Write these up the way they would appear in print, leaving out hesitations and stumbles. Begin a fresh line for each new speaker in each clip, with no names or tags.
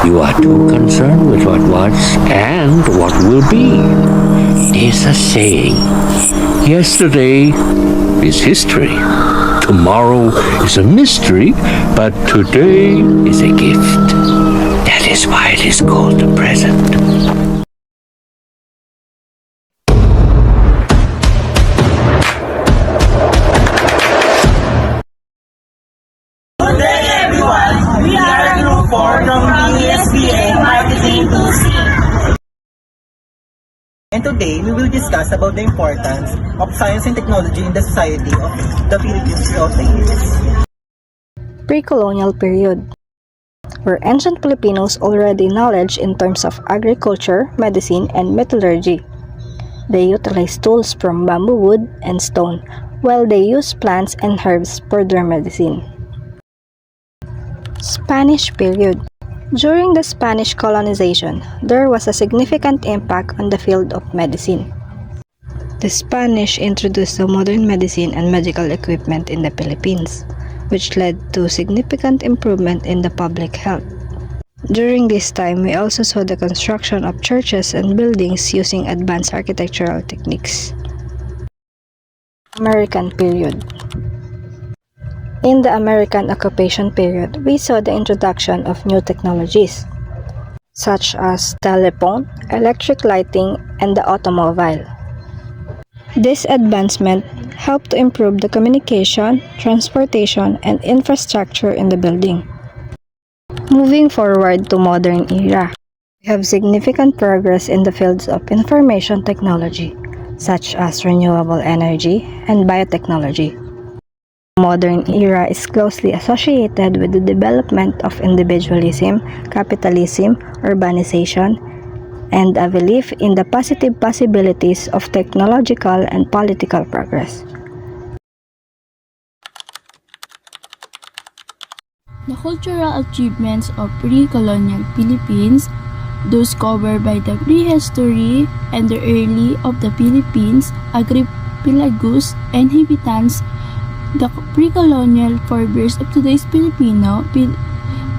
You are too concerned with what was and what will be. It is a saying. Yesterday is history. Tomorrow is a mystery, but today is a gift. That is why it is called the present.
Good day everyone! We are Group 4 from the SBA Marketing 2C. And today, we will discuss about the importance of science and technology in the society of the Philippines throughout the years.
Pre-colonial period, where ancient Filipinos already knowledge in terms of agriculture, medicine, and metallurgy. They utilize tools from bamboo wood and stone, while they use plants and herbs for their medicine. Spanish period. During the Spanish colonization, there was a significant impact on the field of medicine. The Spanish introduced the modern medicine and medical equipment in the Philippines, which led to significant improvement in the public health. During this time, we also saw the construction of churches and buildings using advanced architectural techniques. American period. In the American occupation period, we saw the introduction of new technologies, such as telephone, electric lighting, and the automobile. This advancement helped to improve the communication, transportation, and infrastructure in the building. Moving forward to modern era, we have significant progress in the fields of information technology, such as renewable energy and biotechnology. Modern era is closely associated with the development of individualism, capitalism, urbanization, and a belief in the positive possibilities of technological and political progress.
The cultural achievements of pre-colonial Philippines, those covered by the prehistory and the early of the Philippines, archipelagos, and inhabitants. The pre-colonial forebears of today's Filipino,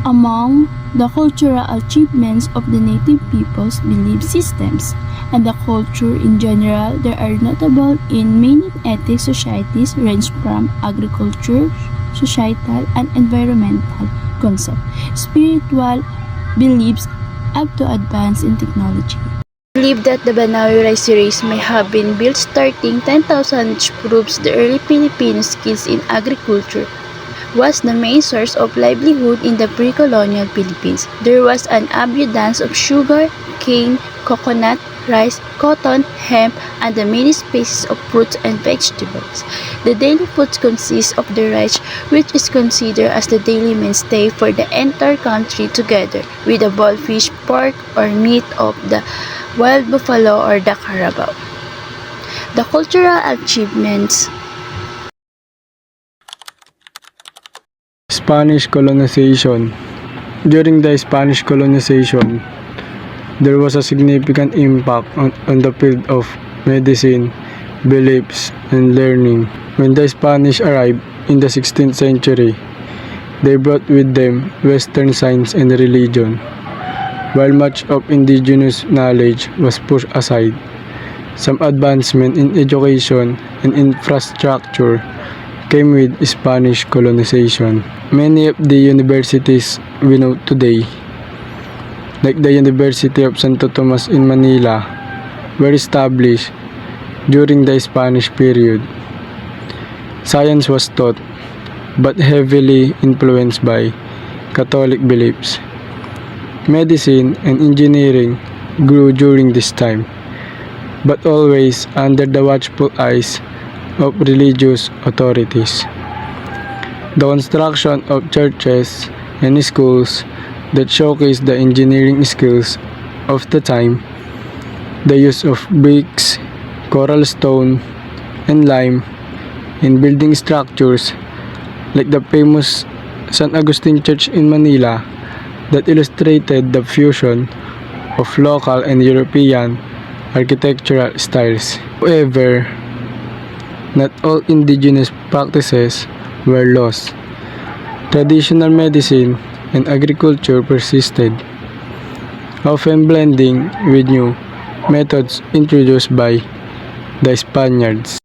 among the cultural achievements of the native people's belief systems and the culture in general, there are notable in many ethnic societies range from agriculture, societal, and environmental concept, spiritual beliefs up to advance in technology. Believe that the Banawi rice series may have been built starting 10,000, which proves the early Filipino skills in agriculture was the main source of livelihood in the pre-colonial Philippines. There was an abundance of sugar, cane, coconut, rice, cotton, hemp, and the many species of fruits and vegetables. The daily foods consist of the rice, which is considered as the daily mainstay for the entire country, together with the boiled fish, pork, or meat of the wild buffalo or the carabao. The cultural achievements.
Spanish colonization. During the Spanish colonization, there was a significant impact on the field of medicine, beliefs, and learning. When the Spanish arrived in the 16th century, they brought with them Western science and religion. While much of indigenous knowledge was pushed aside, some advancement in education and infrastructure came with Spanish colonization. Many of the universities we know today, like the University of Santo Tomas in Manila, were established during the Spanish period. Science was taught, but heavily influenced by Catholic beliefs. Medicine and engineering grew during this time, but always under the watchful eyes of religious authorities. The construction of churches and schools that showcased the engineering skills of the time, the use of bricks, coral stone, and lime in building structures like the famous San Agustin Church in Manila, that illustrated the fusion of local and European architectural styles. However, not all indigenous practices were lost. Traditional medicine and agriculture persisted. often blending with new methods introduced by the Spaniards.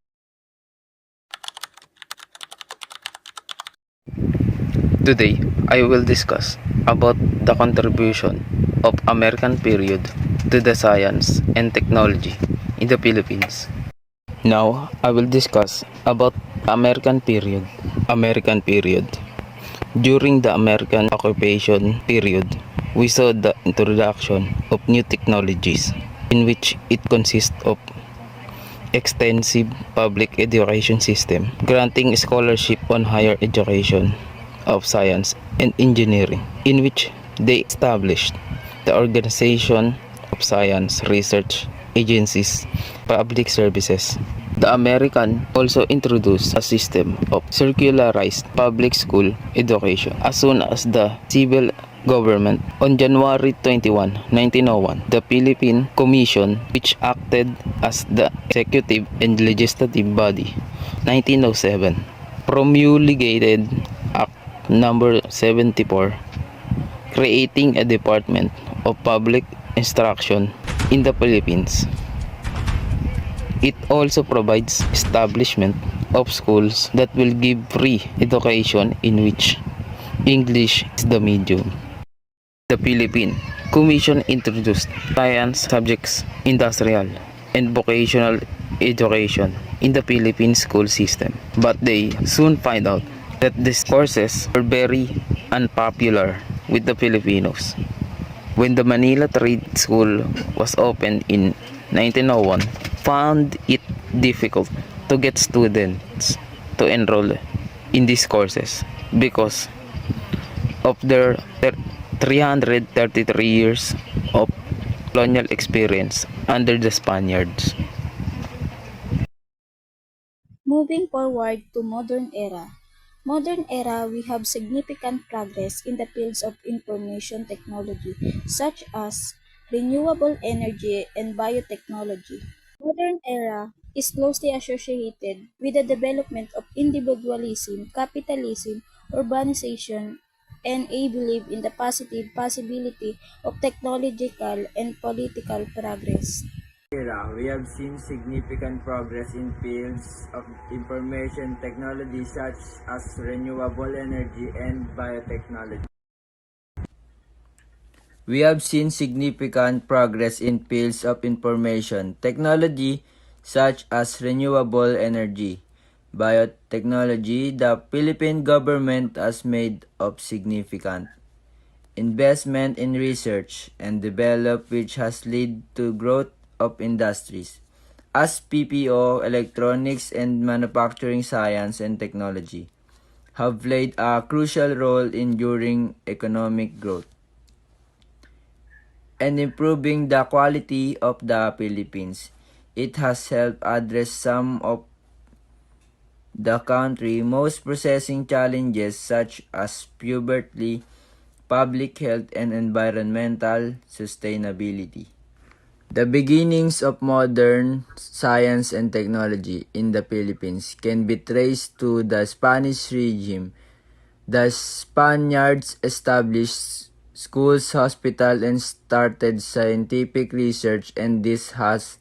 Today, I will discuss about the contribution of American period to the science and technology in the Philippines. Now, I will discuss about American period. American period. During the American occupation period, we saw the introduction of new technologies in which it consists of extensive public education system, granting scholarship on higher education of science and engineering, in which they established the Organization of Science Research Agencies, Public Services. The American also introduced a system of circularized public school education as soon as the civil government. On January 21, 1901, the Philippine Commission, which acted as the executive and legislative body, 1907, promulgated Act Number 74, creating a Department of Public Instruction in the Philippines. It also provides establishment of schools that will give free education in which English is the medium. The Philippine Commission introduced science subjects, industrial, and vocational education in the Philippine school system, but they soon find out that these courses were very unpopular with the Filipinos. When the Manila Trade School was opened in 1901, found it difficult to get students to enroll in these courses because of their 333 years of colonial experience under the Spaniards.
Moving forward to modern era. Modern era, we have significant progress in the fields of information technology, such as renewable energy and biotechnology. Modern era is closely associated with the development of individualism, capitalism, urbanization, and a belief in the positive possibility of technological and political progress.
Era, we have seen significant progress in fields of information technology such as renewable energy and biotechnology. We have seen significant progress in fields of information technology such as renewable energy, biotechnology. The Philippine government has made of significant investment in research and development, which has led to growth of industries as PPO, electronics and manufacturing, science and technology have played a crucial role in enduring economic growth and improving the quality of the Philippines. It has helped address some of the country's most pressing challenges such as poverty, public health and environmental sustainability. The beginnings of modern science and technology in the Philippines can be traced to the Spanish regime. The Spaniards established schools, hospitals, and started scientific research, and this has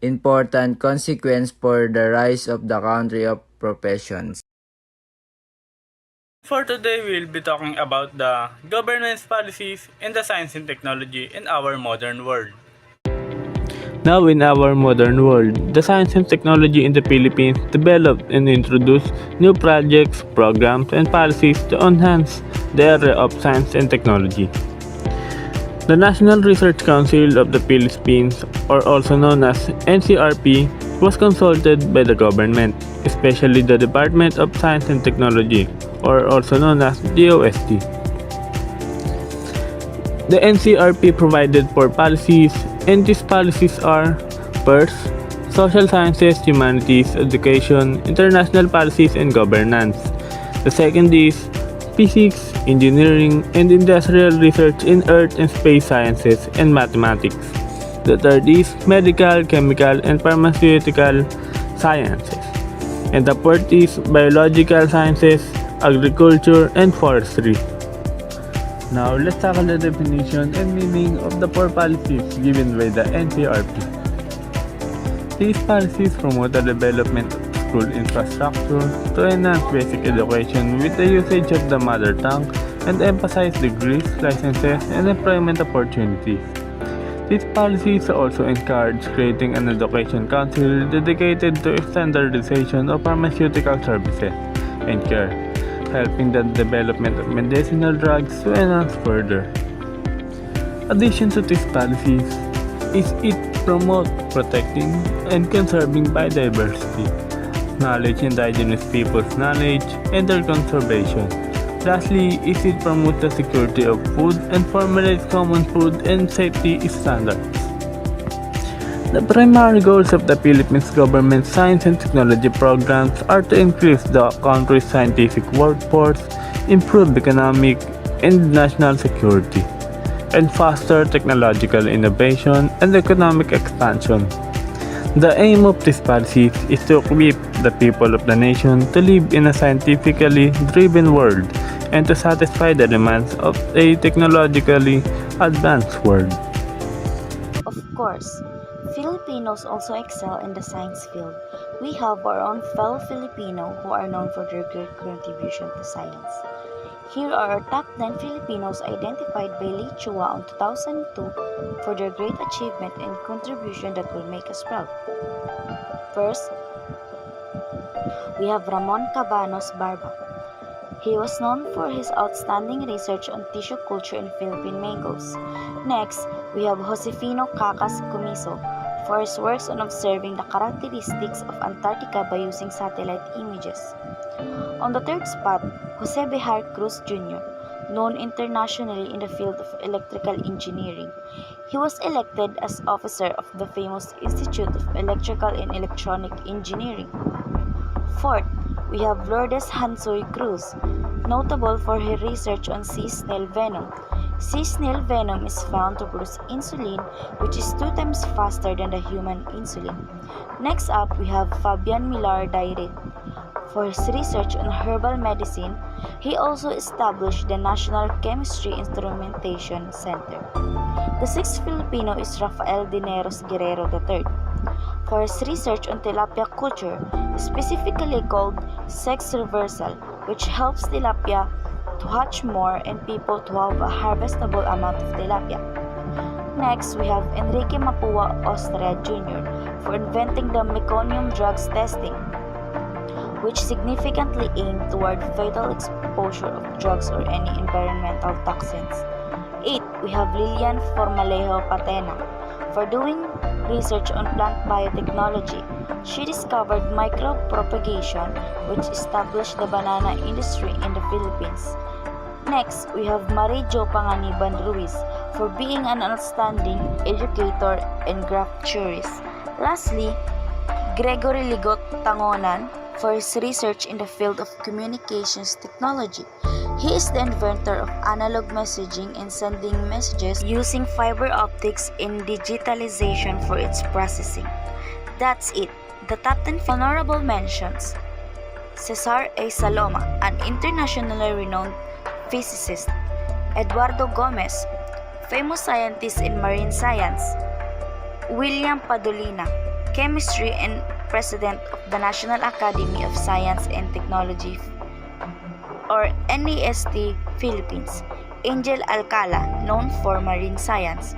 important consequence for the rise of the country of professions.
For today, we'll be talking about the government's policies in the science and technology in our modern world.
Now in our modern world, the science and technology in the Philippines developed and introduced new projects, programs, and policies to enhance the area of science and technology. The National Research Council of the Philippines, or also known as NCRP, was consulted by the government, especially the Department of Science and Technology, or also known as DOST. The NCRP provided for policies, and these policies are: first, social sciences, humanities, education, international policies, and governance. The second is physics, engineering, and industrial research in earth and space sciences and mathematics. The third is medical, chemical, and pharmaceutical sciences. And the fourth is biological sciences, agriculture, and forestry. Now, let's tackle the definition and meaning of the four policies given by the NCRP. These policies promote the development of school infrastructure to enhance basic education with the usage of the mother tongue and emphasize degrees, licenses, and employment opportunities. These policies also encourage creating an education council dedicated to standardization of pharmaceutical services and care, helping the development of medicinal drugs to enhance further. Addition to these policies is it promote protecting and conserving biodiversity, knowledge indigenous people's knowledge, and their conservation. Lastly, is it promote the security of food and formulates common food and safety standards. The primary goals of the Philippines government science and technology programs are to increase the country's scientific workforce, improve economic and national security, and foster technological innovation and economic expansion. The aim of these policies is to equip the people of the nation to live in a scientifically driven world and to satisfy the demands of a technologically advanced world.
Of course, Filipinos also excel in the science field. We have our own fellow Filipino who are known for their great contribution to science. Here are our top 10 Filipinos identified by Lee Chua on 2002 for their great achievement and contribution that will make us proud. First, we have Ramon Cabanos Barba. He was known for his outstanding research on tissue culture in Philippine mangoes. Next, we have Josefino Cacas Comiso for his works on observing the characteristics of Antarctica by using satellite images. On the third spot, Jose Behar Cruz Jr., known internationally in the field of electrical engineering. He was elected as officer of the famous Institute of Electrical and Electronic Engineering. Fourth, we have Lourdes Hansoy Cruz, notable for her research on sea snail venom. Sea snail venom is found to produce insulin, which is 2 times faster than the human insulin. Next up, we have Fabian Millar Dairet. For his research on herbal medicine, he also established the National Chemistry Instrumentation Center. The sixth Filipino is Rafael Dineros Guerrero III. For his research on tilapia culture, specifically called sex reversal, which helps tilapia to hatch more and people to have a harvestable amount of tilapia. Next, we have Enrique Mapua Austria Jr. for inventing the meconium drugs testing, which significantly aimed toward fatal exposure of drugs or any environmental toxins. 8. We have Lilian Formalejo Patena for doing research on plant biotechnology. She discovered micropropagation, which established the banana industry in the Philippines. Next, we have Marie Jo Panganiban Ruiz for being an outstanding educator and grapturist. Lastly, Gregory Ligot Tangonan for his research in the field of communications technology. He is the inventor of analog messaging and sending messages using fiber optics in digitalization for its processing. That's it. The top 10 honorable mentions. Cesar A. Saloma, an internationally renowned physicist. Eduardo Gomez, famous scientist in marine science. William Padolina, chemistry and president of the National Academy of Science and Technology or NAST Philippines. Angel Alcala, known for marine science.